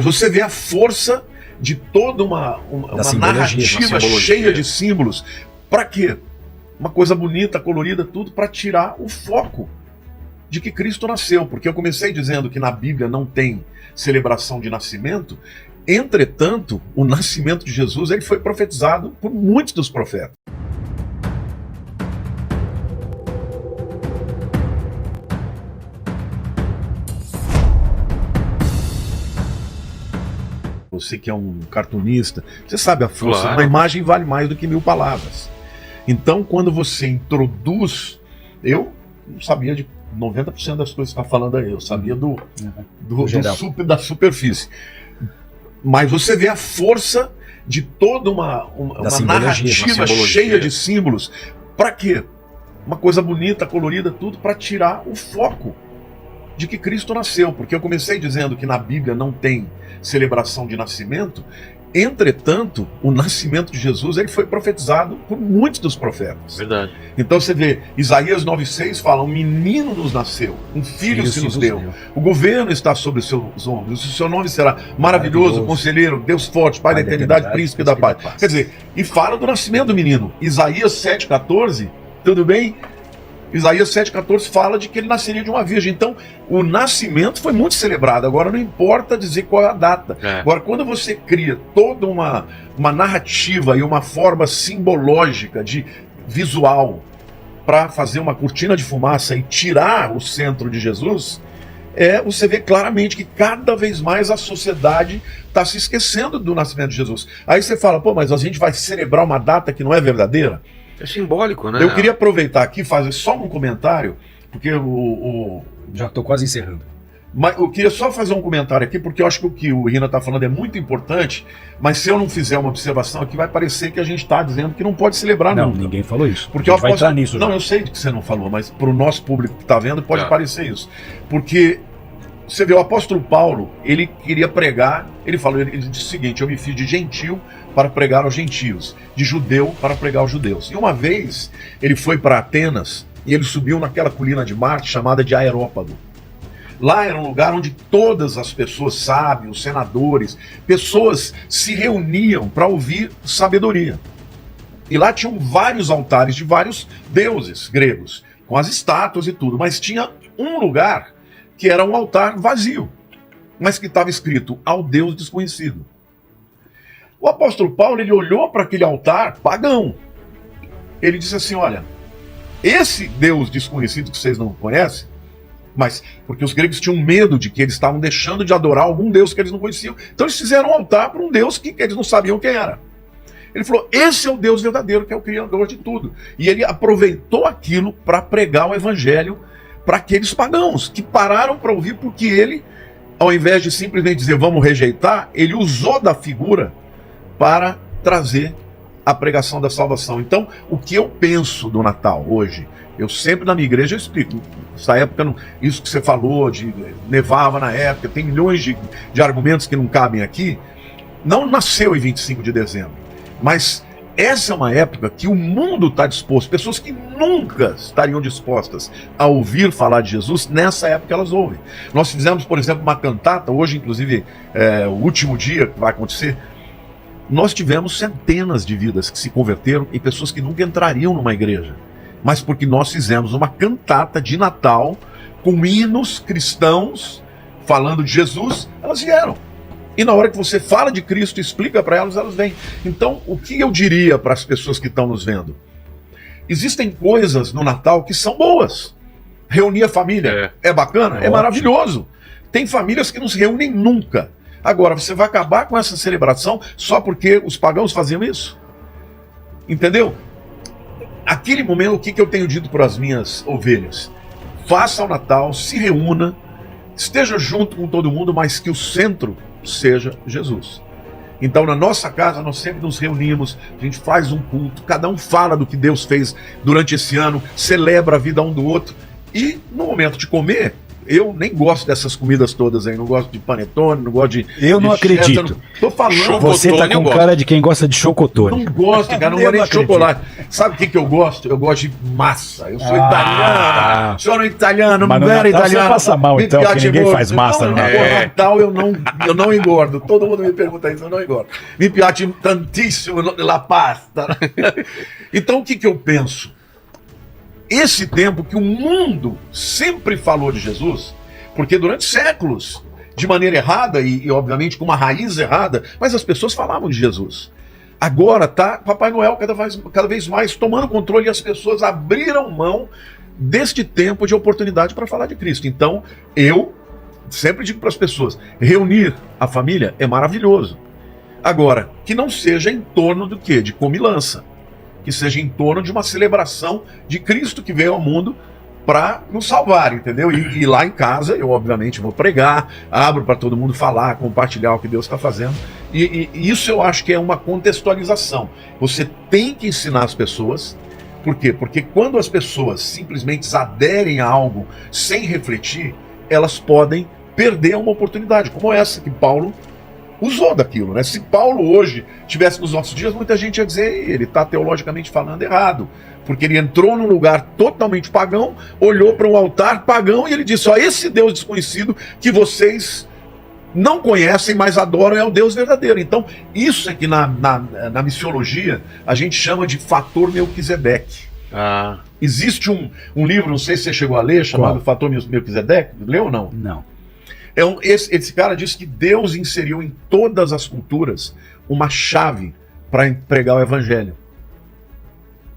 Você vê a força de toda uma narrativa cheia de símbolos. Para quê? Uma coisa bonita, colorida, tudo para tirar o foco de que Cristo nasceu. Porque eu comecei dizendo que na Bíblia não tem celebração de nascimento. Entretanto, o nascimento de Jesus ele foi profetizado por muitos dos profetas. Você que é um cartunista, você sabe a força. Claro. Uma imagem vale mais do que 1000 palavras. Então, quando você introduz... Eu não sabia de 90% das coisas que você está falando aí. Eu sabia da superfície. Mas você vê a força de toda uma narrativa cheia de símbolos. Para quê? Uma coisa bonita, colorida, tudo para tirar o foco de que Cristo nasceu. Porque eu comecei dizendo que na Bíblia não tem celebração de nascimento. Entretanto, o nascimento de Jesus ele foi profetizado por muitos dos profetas. Verdade. Então você vê, Isaías 9,6 fala, um menino nos nasceu, um filho se nos deu. O governo está sobre os seus ombros, o seu nome será maravilhoso, conselheiro, Deus forte, Pai da eternidade, príncipe da paz. Quer dizer, e fala do nascimento do menino. Isaías 7,14, tudo bem? Isaías 7,14 fala de que ele nasceria de uma virgem. Então, o nascimento foi muito celebrado. Agora, não importa dizer qual é a data. Agora, quando você cria toda uma narrativa e uma forma simbológica de visual para fazer uma cortina de fumaça e tirar o centro de Jesus, você vê claramente que cada vez mais a sociedade está se esquecendo do nascimento de Jesus. Aí você fala, pô, mas a gente vai celebrar uma data que não é verdadeira? É simbólico, né? Eu queria aproveitar aqui e fazer só um comentário, porque já estou quase encerrando. Mas eu queria só fazer um comentário aqui, porque eu acho que o que o Rina está falando é muito importante, mas se eu não fizer uma observação aqui, vai parecer que a gente está dizendo que não pode celebrar nunca. Não, ninguém falou isso. Porque vai entrar nisso. Não, eu sei que você não falou, mas para o nosso público que está vendo, pode parecer isso. Porque você vê, o apóstolo Paulo, ele queria pregar, ele disse o seguinte, eu me fiz de gentil para pregar aos gentios, de judeu para pregar aos judeus. E uma vez, ele foi para Atenas, e ele subiu naquela colina de Marte, chamada de Aerópago. Lá era um lugar onde todas as pessoas sábios, senadores, pessoas se reuniam para ouvir sabedoria. E lá tinham vários altares de vários deuses gregos, com as estátuas e tudo, mas tinha um lugar que era um altar vazio, mas que estava escrito ao Deus desconhecido. O apóstolo Paulo, ele olhou para aquele altar pagão. Ele disse assim, olha, esse Deus desconhecido que vocês não conhecem, mas porque os gregos tinham medo de que eles estavam deixando de adorar algum Deus que eles não conheciam, então eles fizeram um altar para um Deus que eles não sabiam quem era. Ele falou, esse é o Deus verdadeiro, que é o Criador de tudo. E ele aproveitou aquilo para pregar o evangelho para aqueles pagãos que pararam para ouvir, porque ele, ao invés de simplesmente dizer vamos rejeitar, ele usou da figura para trazer a pregação da salvação. Então, o que eu penso do Natal hoje, eu sempre na minha igreja eu explico, nessa época, isso que você falou, de nevava na época, tem milhões de argumentos que não cabem aqui, não nasceu em 25 de dezembro, mas essa é uma época que o mundo está disposto, pessoas que nunca estariam dispostas a ouvir falar de Jesus, nessa época elas ouvem. Nós fizemos, por exemplo, uma cantata, hoje inclusive o último dia que vai acontecer, nós tivemos centenas de vidas que se converteram e pessoas que nunca entrariam numa igreja, mas porque nós fizemos uma cantata de Natal com hinos cristãos falando de Jesus, elas vieram. E na hora que você fala de Cristo, explica para elas, elas vêm. Então, o que eu diria para as pessoas que estão nos vendo? Existem coisas no Natal que são boas. Reunir a família é bacana, é maravilhoso. Tem famílias que não se reúnem nunca. Agora, você vai acabar com essa celebração só porque os pagãos faziam isso? Entendeu? Aquele momento, o que eu tenho dito para as minhas ovelhas? Faça o Natal, se reúna, esteja junto com todo mundo, mas que o centro seja Jesus. Então, na nossa casa, nós sempre nos reunimos, a gente faz um culto, cada um fala do que Deus fez durante esse ano, celebra a vida um do outro, e no momento de comer, eu nem gosto dessas comidas todas aí. Não gosto de panetone, não gosto de... Eu não acredito. Tô falando. Você tá com cara de quem gosta de chocotone. Não gosto, cara. Não gosto nem de chocolate. Sabe o que eu gosto? Eu gosto de massa. Eu sou italiano. Sou italiano, mas não era Natal italiano. Você passa mal, então, que ninguém faz massa no Natal. Natal eu não engordo. Todo mundo me pergunta isso, eu não engordo. Mi piace tantissimo la pasta. Então, o que eu penso? Esse tempo que o mundo sempre falou de Jesus, porque durante séculos, de maneira errada e obviamente com uma raiz errada, mas as pessoas falavam de Jesus. Agora tá Papai Noel cada vez mais tomando controle e as pessoas abriram mão deste tempo de oportunidade para falar de Cristo. Então, eu sempre digo para as pessoas, reunir a família é maravilhoso. Agora, que não seja em torno do quê? De comilança. Que seja em torno de uma celebração de Cristo que veio ao mundo para nos salvar, entendeu? E lá em casa, eu obviamente vou pregar, abro para todo mundo falar, compartilhar o que Deus está fazendo. E isso eu acho que é uma contextualização. Você tem que ensinar as pessoas. Por quê? Porque quando as pessoas simplesmente aderem a algo sem refletir, elas podem perder uma oportunidade, como essa que Paulo usou daquilo, né? Se Paulo hoje tivesse nos nossos dias, muita gente ia dizer, ele está teologicamente falando errado, porque ele entrou num lugar totalmente pagão, olhou para um altar pagão e ele disse, ó, esse Deus desconhecido que vocês não conhecem, mas adoram, é o Deus verdadeiro. Então, isso é que na missiologia a gente chama de fator Melquisedeque. Existe um livro, não sei se você chegou a ler, chamado Fator Melquisedeque, leu ou não? Não. Esse cara diz que Deus inseriu em todas as culturas uma chave para pregar o evangelho.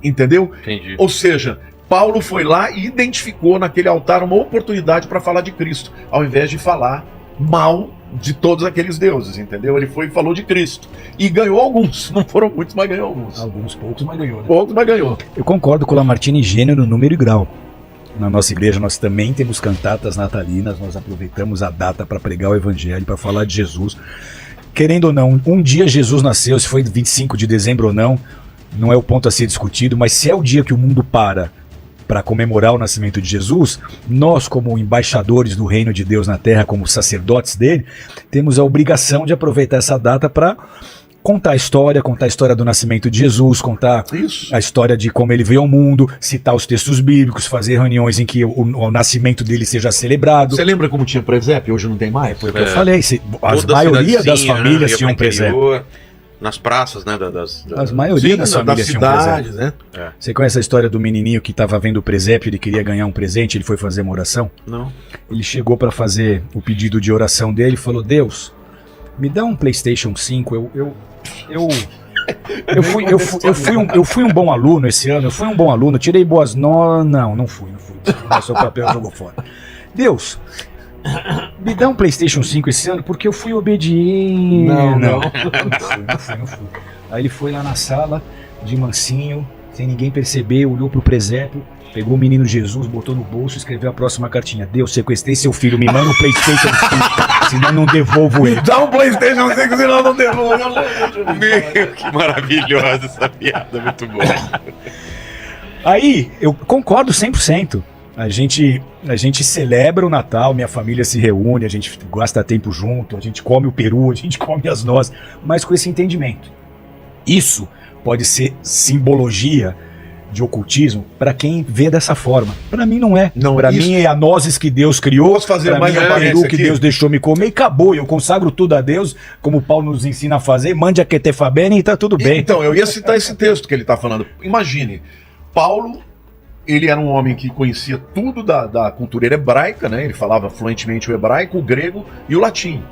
Entendeu? Entendi. Ou seja, Paulo foi lá e identificou naquele altar uma oportunidade para falar de Cristo, ao invés de falar mal de todos aqueles deuses, entendeu? Ele foi e falou de Cristo. E ganhou alguns. Não foram muitos, mas ganhou alguns. Alguns poucos, mas ganhou. Né? Poucos, mas ganhou. Eu concordo com o Lamartine em gênero, número e grau. Na nossa igreja nós também temos cantatas natalinas, nós aproveitamos a data para pregar o evangelho, para falar de Jesus. Querendo ou não, um dia Jesus nasceu, se foi 25 de dezembro ou não é o ponto a ser discutido, mas se é o dia que o mundo para comemorar o nascimento de Jesus, nós como embaixadores do reino de Deus na terra, como sacerdotes dele, temos a obrigação de aproveitar essa data para contar a história do nascimento de Jesus, contar a história de como ele veio ao mundo, citar os textos bíblicos, fazer reuniões em que o nascimento dele seja celebrado. Você lembra como tinha presépio? Hoje não tem mais? Foi o que eu falei, a maioria das famílias tinham presépio. Nas praças, né? A maioria das famílias tinham cidades, presépio. Né? Você conhece a história do menininho que estava vendo o presépio, ele queria ganhar um presente, ele foi fazer uma oração? Não. Ele chegou para fazer o pedido de oração dele e falou, Deus, me dá um PlayStation 5, eu fui um bom aluno esse ano, tirei boas notas. Não fui. Passou o papel e jogou fora. Deus, me dá um PlayStation 5 esse ano porque eu fui obediente. Não fui. Aí ele foi lá na sala, de mansinho, sem ninguém perceber, olhou pro presépio, pegou o menino Jesus, botou no bolso, escreveu a próxima cartinha. Deus, sequestrei seu filho, me manda um PlayStation 5, senão não devolvo ele. Dá um PlayStation 5, senão não devolvo. Que maravilhosa essa piada, muito boa. Aí, eu concordo 100%. A gente celebra o Natal, minha família se reúne, a gente gasta tempo junto, a gente come o peru, a gente come as nozes, mas com esse entendimento. Isso pode ser simbologia de ocultismo para quem vê dessa forma. Para mim não é. Para mim é a nozes que Deus criou, posso fazer mais é o peru que Deus deixou me comer e acabou. Eu consagro tudo a Deus, como o Paulo nos ensina a fazer, mande a que te fa bene e tá tudo bem. Então, eu ia citar esse texto que ele está falando. Imagine, Paulo, ele era um homem que conhecia tudo da cultura hebraica, né? Ele falava fluentemente o hebraico, o grego e o latim.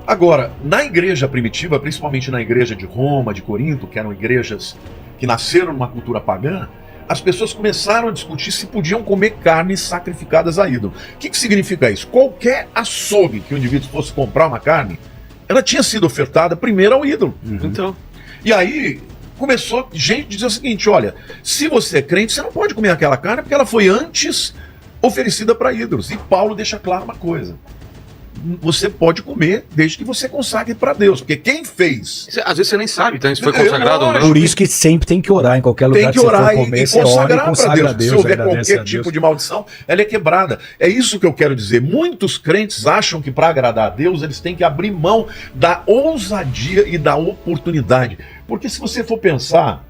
Agora, na igreja primitiva, principalmente na igreja de Roma, de Corinto, que eram igrejas que nasceram numa cultura pagã, as pessoas começaram a discutir se podiam comer carnes sacrificadas a ídolo. O que significa isso? Qualquer açougue que o indivíduo fosse comprar uma carne, ela tinha sido ofertada primeiro ao ídolo. Então, e aí começou gente a dizer o seguinte, olha, se você é crente, você não pode comer aquela carne porque ela foi antes oferecida para ídolos. E Paulo deixa claro uma coisa. você pode comer desde que você consagre para Deus. Porque quem fez... Às vezes você nem sabe, então isso foi consagrado ou não. Por isso que sempre tem que orar em qualquer lugar tem que orar você for comer, e você ora e consagrar para Deus. Se houver agradece qualquer tipo de maldição, ela é quebrada. É isso que eu quero dizer. Muitos crentes acham que para agradar a Deus, eles têm que abrir mão da ousadia e da oportunidade. Porque se você for pensar,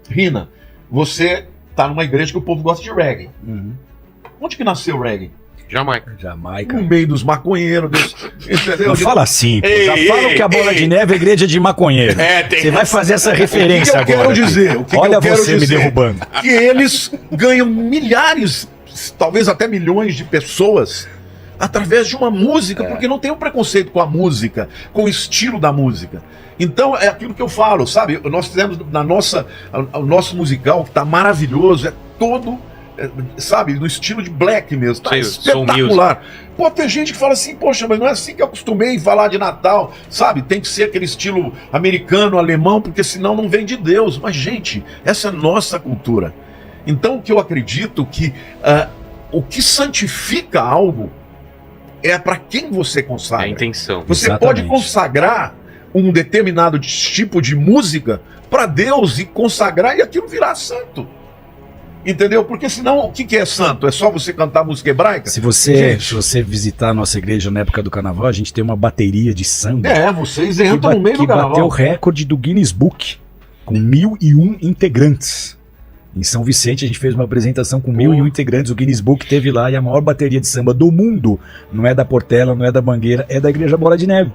Rina, você está numa igreja que o povo gosta de reggae. Onde que nasceu o reggae? Jamaica. No meio dos maconheiros, entendeu? Não fala assim, pô. Ei, Já falam que a Bola de Neve é igreja de maconheiro. Você vai fazer essa referência O que eu agora. quero dizer? Olha você me derrubando. Que eles ganham milhares, talvez até milhões de pessoas através de uma música, porque não tem um preconceito com a música, com o estilo da música. Então é aquilo que eu falo, sabe? Nós fizemos o nosso musical, que está maravilhoso, é todo... sabe, no estilo de black mesmo, tá espetacular. Pô, tem gente que fala assim, poxa, mas não é assim que eu acostumei falar de Natal, sabe, tem que ser aquele estilo americano, alemão, porque senão não vem de Deus. Mas gente, essa é a nossa cultura. Então o que eu acredito que o que santifica algo é para quem você consagra. É a intenção. Você Exatamente. pode consagrar um determinado tipo de música para Deus e consagrar e aquilo virar santo. Entendeu? Porque senão, o que é santo? É só você cantar música hebraica? Se você visitar a nossa igreja na época do carnaval, a gente tem uma bateria de samba. Vocês entram no meio do que bateu o carnaval. recorde do Guinness Book, com 1.001 integrantes. Em São Vicente a gente fez uma apresentação com 1.001 integrantes, o Guinness Book teve lá, e a maior bateria de samba do mundo, não é da Portela, não é da Mangueira, é da Igreja Bola de Neve.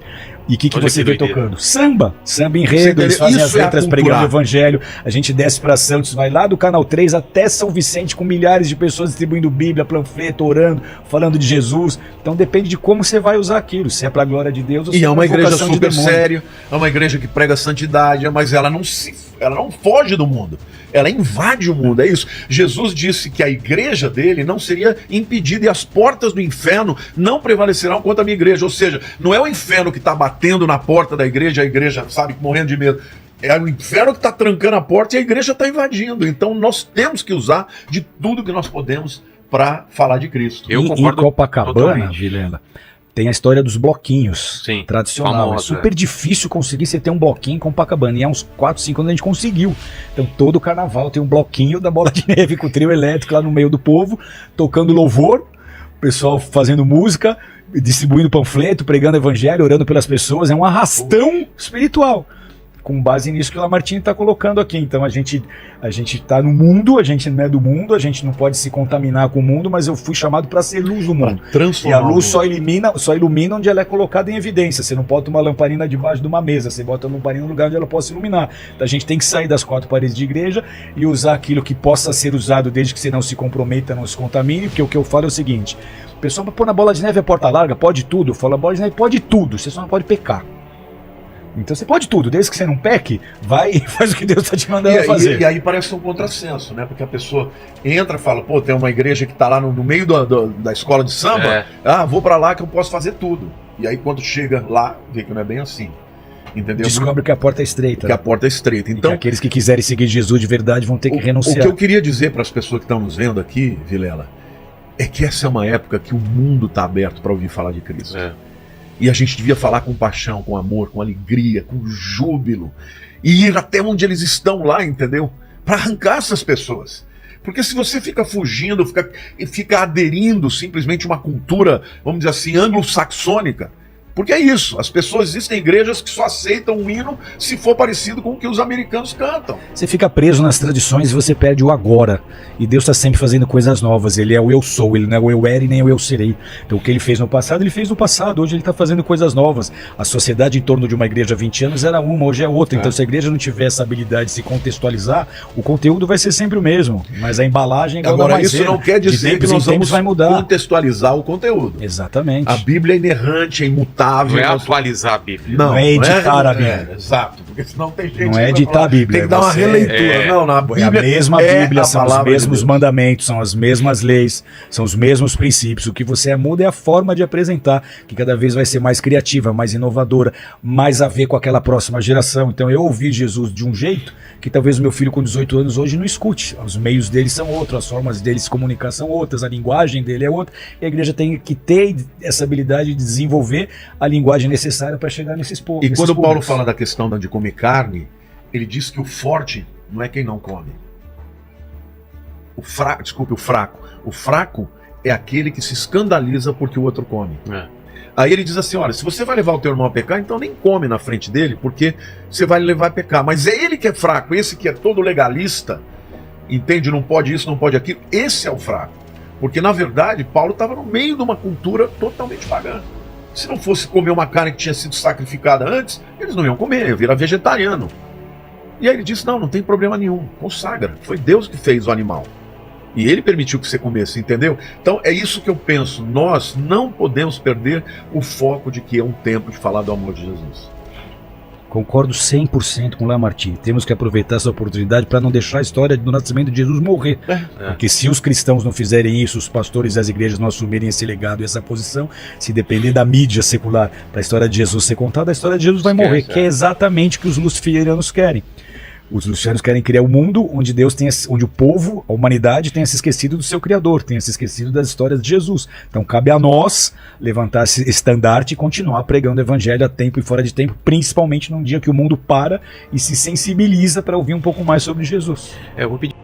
E o que você vê tocando? Samba enredo, eles fazem as letras pregando o evangelho, a gente desce para Santos, vai lá do Canal 3 até São Vicente com milhares de pessoas distribuindo Bíblia, panfleto, orando, falando de Jesus. Então depende de como você vai usar aquilo, se é para a glória de Deus ou se E é uma igreja vocação de super demônio. séria, é uma igreja que prega santidade, mas ela não foge do mundo. Ela invade o mundo, é isso. Jesus disse que a igreja dele não seria impedida e as portas do inferno não prevalecerão contra a minha igreja. Ou seja, não é o inferno que está batendo na porta da igreja, a igreja, sabe, morrendo de medo. É o inferno que está trancando a porta e a igreja está invadindo. Então nós temos que usar de tudo que nós podemos para falar de Cristo. Eu Em concordo Copacabana, totalmente. Vilela, tem a história dos bloquinhos. Sim, Tradicional. famosa, É super difícil conseguir você ter um bloquinho em Copacabana. E há uns 4, 5 anos a gente conseguiu. Então todo carnaval tem um bloquinho da Bola de Neve com o trio elétrico lá no meio do povo, tocando louvor, o pessoal fazendo música, distribuindo panfleto, pregando evangelho, orando pelas pessoas. É um arrastão espiritual. Com base nisso que o Lamartine está colocando aqui. Então a gente está no mundo, a gente não é do mundo, a gente não pode se contaminar com o mundo, mas eu fui chamado para ser luz do mundo. E a luz só ilumina onde ela é colocada em evidência. Você não bota uma lamparina debaixo de uma mesa, você bota a lamparina no lugar onde ela possa iluminar. Então a gente tem que sair das 4 paredes de igreja e usar aquilo que possa ser usado desde que você não se comprometa, não se contamine, porque o que eu falo é o seguinte: o pessoal vai pôr na Bola de Neve a porta larga, pode tudo. Eu falo, a Bola de Neve pode tudo, você só não pode pecar. Então você pode tudo, desde que você não peque, vai e faz o que Deus está te mandando fazer. E aí parece um contrassenso, né? Porque a pessoa entra e fala, pô, tem uma igreja que está lá no meio da escola de samba, vou para lá que eu posso fazer tudo. E aí quando chega lá, vê que não é bem assim. Entendeu? Descobre que a porta é estreita. Que a porta é estreita. Então, que aqueles que quiserem seguir Jesus de verdade vão ter que renunciar. O que eu queria dizer para as pessoas que estão nos vendo aqui, Vilela, é que essa é uma época que o mundo está aberto para ouvir falar de Cristo. E a gente devia falar com paixão, com amor, com alegria, com júbilo. E ir até onde eles estão lá, entendeu? Para arrancar essas pessoas. Porque se você fica fugindo, fica aderindo simplesmente a uma cultura, vamos dizer assim, anglo-saxônica, porque é isso, as pessoas, existem igrejas que só aceitam um hino se for parecido com o que os americanos cantam. Você fica preso nas tradições e você perde o agora. E Deus está sempre fazendo coisas novas. Ele é o eu sou, ele não é o eu era e nem o eu serei. Então o que ele fez no passado, ele fez no passado. Hoje ele está fazendo coisas novas. A sociedade em torno de uma igreja há 20 anos era uma, hoje é outra. Então se a igreja não tiver essa habilidade de se contextualizar, o conteúdo vai ser sempre o mesmo. Mas a embalagem... Agora isso não quer dizer que nós vamos vai mudar. contextualizar o conteúdo. Exatamente. A Bíblia é inerrante, é imutável. imutável. Não é atualizar a Bíblia. Não é editar a Bíblia. Exato, porque senão tem gente Não que é vai editar falar, a Bíblia. tem que dar uma releitura. Não, na É a Bíblia mesma Bíblia, a são os palavra de mesmos Deus. mandamentos, são as mesmas leis, são os mesmos princípios. O que você muda é a forma de apresentar, que cada vez vai ser mais criativa, mais inovadora, mais a ver com aquela próxima geração. Então eu ouvi Jesus de um jeito que talvez o meu filho com 18 anos hoje não escute. Os meios dele são outros, as formas dele se comunicar são outras, a linguagem dele é outra, e a igreja tem que ter essa habilidade de desenvolver a linguagem necessária para chegar nesses povos. E quando Paulo fala da questão de comer carne, ele diz que o forte não é quem não come. O fraco. O fraco é aquele que se escandaliza porque o outro come. Aí ele diz assim, olha, se você vai levar o teu irmão a pecar, então nem come na frente dele, porque você vai levar a pecar. Mas é ele que é fraco, esse que é todo legalista, entende, não pode isso, não pode aquilo, esse é o fraco. Porque na verdade, Paulo estava no meio de uma cultura totalmente pagã. Se não fosse comer uma carne que tinha sido sacrificada antes, eles não iam comer, iam virar vegetariano. E aí ele disse, não tem problema nenhum, consagra, foi Deus que fez o animal. E ele permitiu que você comesse, entendeu? Então é isso que eu penso, nós não podemos perder o foco de que é um tempo de falar do amor de Jesus. Concordo 100% com o Lamartine. Temos que aproveitar essa oportunidade para não deixar a história do nascimento de Jesus morrer. Porque se os cristãos não fizerem isso, os pastores e as igrejas não assumirem esse legado e essa posição, se depender da mídia secular para a história de Jesus ser contada, a história de Jesus vai morrer, que é exatamente o que os luciferianos querem. Os luciferianos querem criar um mundo onde onde o povo, a humanidade tenha se esquecido do seu Criador, tenha se esquecido das histórias de Jesus. Então cabe a nós levantar esse estandarte e continuar pregando o evangelho a tempo e fora de tempo, principalmente num dia que o mundo para e se sensibiliza para ouvir um pouco mais sobre Jesus. Eu vou pedir